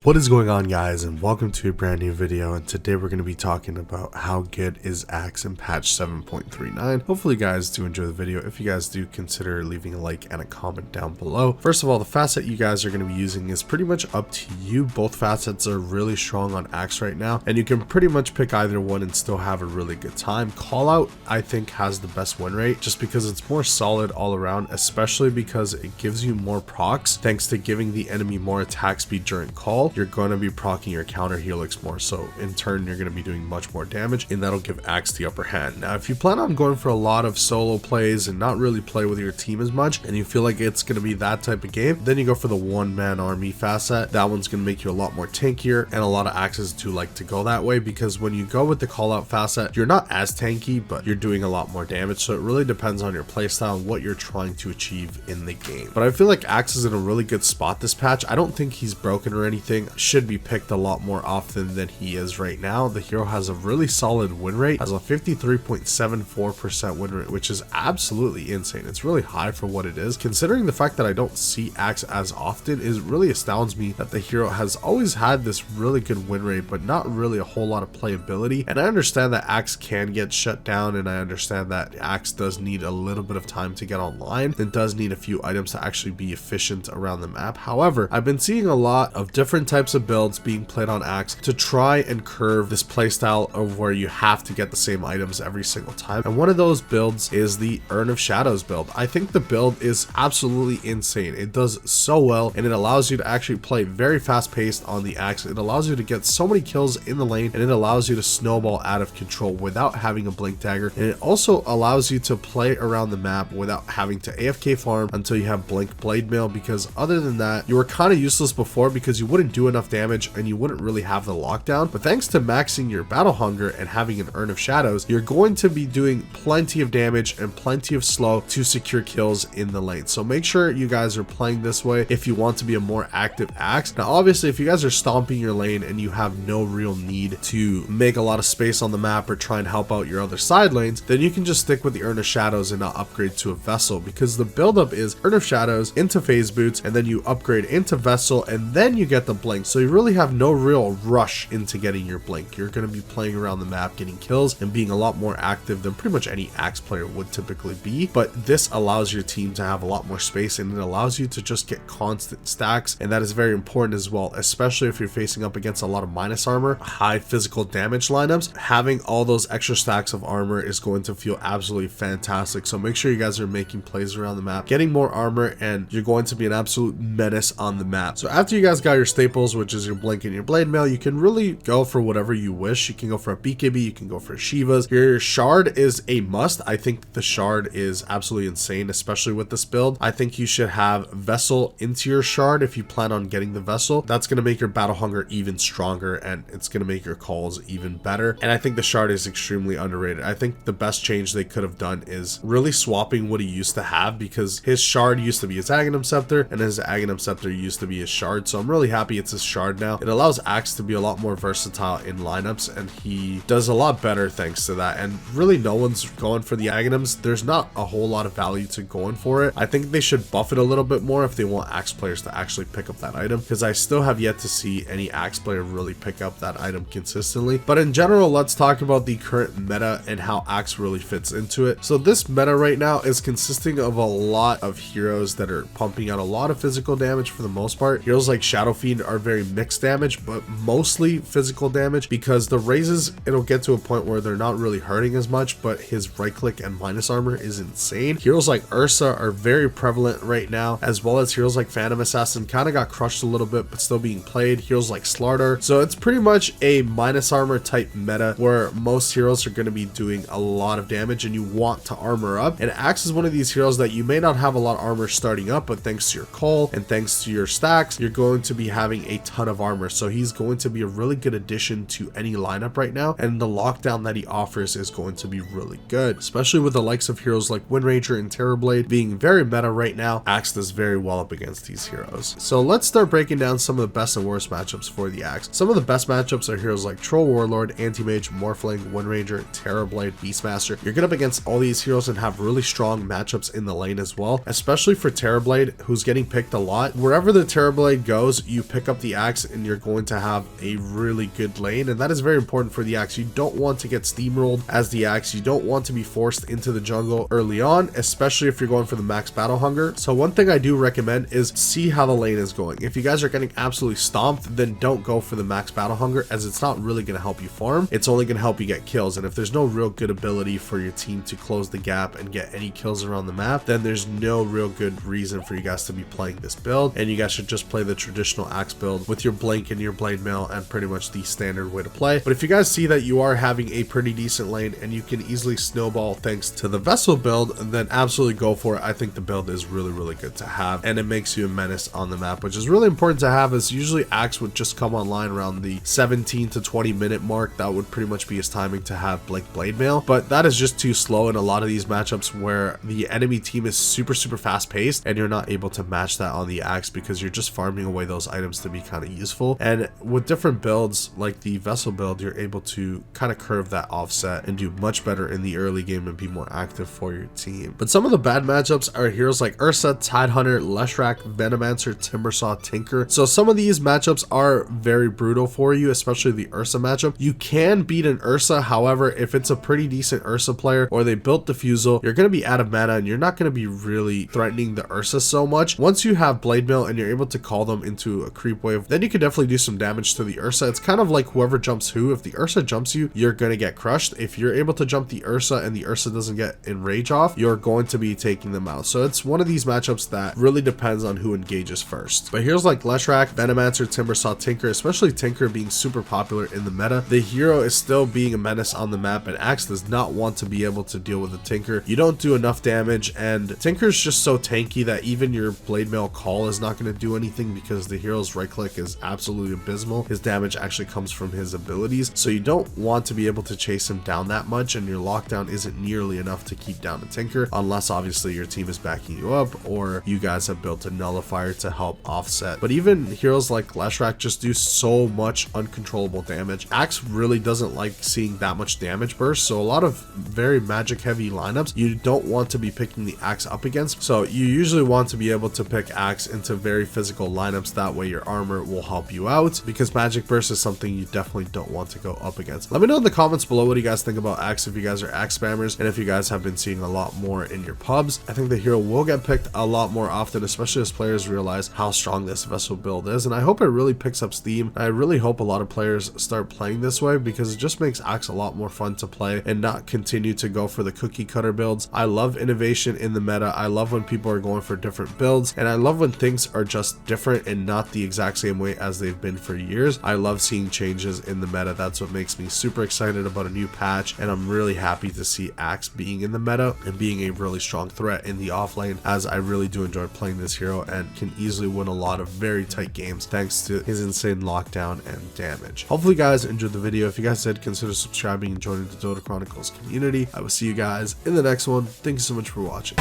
What is going on, guys, and welcome to a brand new video. And today we're going to be talking about how good is Axe in patch 7.39. Hopefully you guys do enjoy the video. If you guys do, consider leaving a like and a comment down below. First of all, the facet you guys are going to be using is pretty much up to you. Both facets are really strong on Axe right now, and you can pretty much pick either one and still have a really good time. Call out, I think, has the best win rate just because it's more solid all around, especially because it gives you more procs thanks to giving the enemy more attack speed during call. You're going to be proccing your counter helix more, so in turn you're going to be doing much more damage, and that'll give Axe the upper hand. Now if you plan on going for a lot of solo plays and not really play with your team as much, and you feel like it's going to be that type of game, then you go for the one-man army facet. That one's going to make you a lot more tankier, and a lot of Axes do like to go that way because when you go with the call out facet, you're not as tanky, but you're doing a lot more damage. So it really depends on your playstyle and what you're trying to achieve in the game. But I feel like Axe is in a really good spot this patch. I don't think he's broken or anything. Should be picked a lot more often than he is right now. The hero has a really solid win rate, has a 53.74% win rate, which is absolutely insane. It's really high for what it is. Considering the fact that I don't see Axe as often, it really astounds me that the hero has always had this really good win rate, but not really a whole lot of playability. And I understand that Axe can get shut down, and I understand that Axe does need a little bit of time to get online and does need a few items to actually be efficient around the map. However, I've been seeing a lot of different types of builds being played on Axe to try and curve this playstyle of where you have to get the same items every single time. And one of those builds is the Urn of Shadows build. I think the build is absolutely insane. It does so well, and it allows you to actually play very fast paced on the Axe. It allows you to get so many kills in the lane, and it allows you to snowball out of control without having a blink dagger. And it also allows you to play around the map without having to AFK farm until you have blink blade mail, because other than that, you were kind of useless before because you wouldn't do enough damage and you wouldn't really have the lockdown. But thanks to maxing your battle hunger and having an Urn of Shadows, you're going to be doing plenty of damage and plenty of slow to secure kills in the lane. So make sure you guys are playing this way if you want to be a more active Axe. Now obviously, if you guys are stomping your lane and you have no real need to make a lot of space on the map or try and help out your other side lanes, then you can just stick with the Urn of Shadows and not upgrade to a Vessel, because the buildup is Urn of Shadows into Phase Boots, and then you upgrade into Vessel, and then you get the blink. So you really have no real rush into getting your blink. You're going to be playing around the map, getting kills, and being a lot more active than pretty much any Axe player would typically be. But this allows your team to have a lot more space, and it allows you to just get constant stacks, and that is very important as well, especially if you're facing up against a lot of minus armor, high physical damage lineups. Having all those extra stacks of armor is going to feel absolutely fantastic. So make sure you guys are making plays around the map, getting more armor, and you're going to be an absolute menace on the map. So after you guys got your staples, which is your blink and your blade mail, you can really go for whatever you wish. You can go for a BKB, you can go for Shivas. Your shard is a must. I think the shard is absolutely insane, especially with this build. I think you should have Vessel into your shard if you plan on getting the Vessel. That's going to make your battle hunger even stronger, and it's going to make your calls even better. And I think the shard is extremely underrated. I think the best change they could have done is really swapping what he used to have, because his shard used to be his Aghanim Scepter and his Aghanim Scepter used to be his shard. So I'm really happy it's his shard now. It allows Axe to be a lot more versatile in lineups, and he does a lot better thanks to that. And really no one's going for the Aghanims. There's not a whole lot of value to going for it. I think they should buff it a little bit more if they want Axe players to actually pick up that item, because I still have yet to see any Axe player really pick up that item consistently. But in general, let's talk about the current meta and how Axe really fits into it. So this meta right now is consisting of a lot of heroes that are pumping out a lot of physical damage for the most part. Heroes like Shadow Fiend are very mixed damage, but mostly physical damage, because the raises, it'll get to a point where they're not really hurting as much, but his right click and minus armor is insane. Heroes like Ursa are very prevalent right now, as well as heroes like Phantom Assassin kind of got crushed a little bit, but still being played. Heroes like Slardar. So it's pretty much a minus armor type meta where most heroes are going to be doing a lot of damage, and you want to armor up. And Axe is one of these heroes that you may not have a lot of armor starting up, but thanks to your call and thanks to your stacks, you're going to be having a ton of armor. So he's going to be a really good addition to any lineup right now, and the lockdown that he offers is going to be really good, especially with the likes of heroes like Wind Ranger and Terrorblade being very meta right now. Axe does very well up against these heroes. So let's start breaking down some of the best and worst matchups for the Axe. Some of the best matchups are heroes like Troll Warlord, Anti-Mage, Morphling, Wind Ranger, Terrorblade, Beastmaster. You're going up against all these heroes and have really strong matchups in the lane as well, especially for Terrorblade, who's getting picked a lot. Wherever the Terrorblade goes, you pick up up the axe and you're going to have a really good lane, and that is very important for the axe. You don't want to get steamrolled as the axe. You don't want to be forced into the jungle early on, especially if you're going for the max battle hunger. So one thing I do recommend is see how the lane is going. If you guys are getting absolutely stomped, then don't go for the max battle hunger, as it's not really going to help you farm. It's only going to help you get kills, and if there's no real good ability for your team to close the gap and get any kills around the map, then there's no real good reason for you guys to be playing this build, and you guys should just play the traditional axe build with your blink and your blade mail and pretty much the standard way to play. But if you guys see that you are having a pretty decent lane and you can easily snowball thanks to the vessel build, then absolutely go for it. I think the build is really good to have, and it makes you a menace on the map, which is really important to have, as usually axe would just come online around the 17 to 20 minute mark. That would pretty much be his timing to have blink blade mail, but that is just too slow in a lot of these matchups where the enemy team is super fast paced and you're not able to match that on the axe because you're just farming away those items to be kind of useful. And with different builds like the vessel build, you're able to kind of curve that offset and do much better in the early game and be more active for your team. But some of the bad matchups are heroes like Ursa, Tidehunter, Leshrac, Venomancer, Timbersaw, Tinker. So some of these matchups are very brutal for you, especially the Ursa matchup. You can beat an Ursa, however, if it's a pretty decent Ursa player or they built Diffusal, you're going to be out of mana and you're not going to be really threatening the Ursa so much. Once you have Blade Mail and you're able to call them into a creep wave, then you can definitely do some damage to the Ursa. It's kind of like whoever jumps who. If the Ursa jumps you, you're going to get crushed. If you're able to jump the Ursa and the Ursa doesn't get enrage off, you're going to be taking them out. So it's one of these matchups that really depends on who engages first. But here's like Leshrac, Venomancer, Timbersaw, Tinker, especially Tinker being super popular in the meta. The hero is still being a menace on the map, and Axe does not want to be able to deal with a Tinker. You don't do enough damage, and Tinker's just so tanky that even your Blade Mail call is not going to do anything because the hero's right click is absolutely abysmal. His damage actually comes from his abilities, so you don't want to be able to chase him down that much, and your lockdown isn't nearly enough to keep down a Tinker, unless obviously your team is backing you up or you guys have built a nullifier to help offset. But even heroes like Leshrac just do so much uncontrollable damage. Axe really doesn't like seeing that much damage burst, so a lot of very magic heavy lineups you don't want to be picking the Axe up against. So you usually want to be able to pick Axe into very physical lineups, that way your armor will help you out, because magic burst is something you definitely don't want to go up against. Let me know in the comments below what you guys think about Axe, if you guys are Axe spammers and if you guys have been seeing a lot more in your pubs. I think the hero will get picked a lot more often, especially as players realize how strong this vessel build is, and I hope it really picks up steam. I really hope a lot of players start playing this way because it just makes Axe a lot more fun to play and not continue to go for the cookie cutter builds. I love innovation in the meta. I love when people are going for different builds, and I love when things are just different and not the exact same way as they've been for years. I love seeing changes in the meta. That's what makes me super excited about a new patch, and I'm really happy to see Axe being in the meta and being a really strong threat in the off lane, as I really do enjoy playing this hero and can easily win a lot of very tight games thanks to his insane lockdown and damage. Hopefully you guys enjoyed the video. If you guys did, consider subscribing and joining the Dota Chronicles community. I will see you guys in the next one. Thank you so much for watching.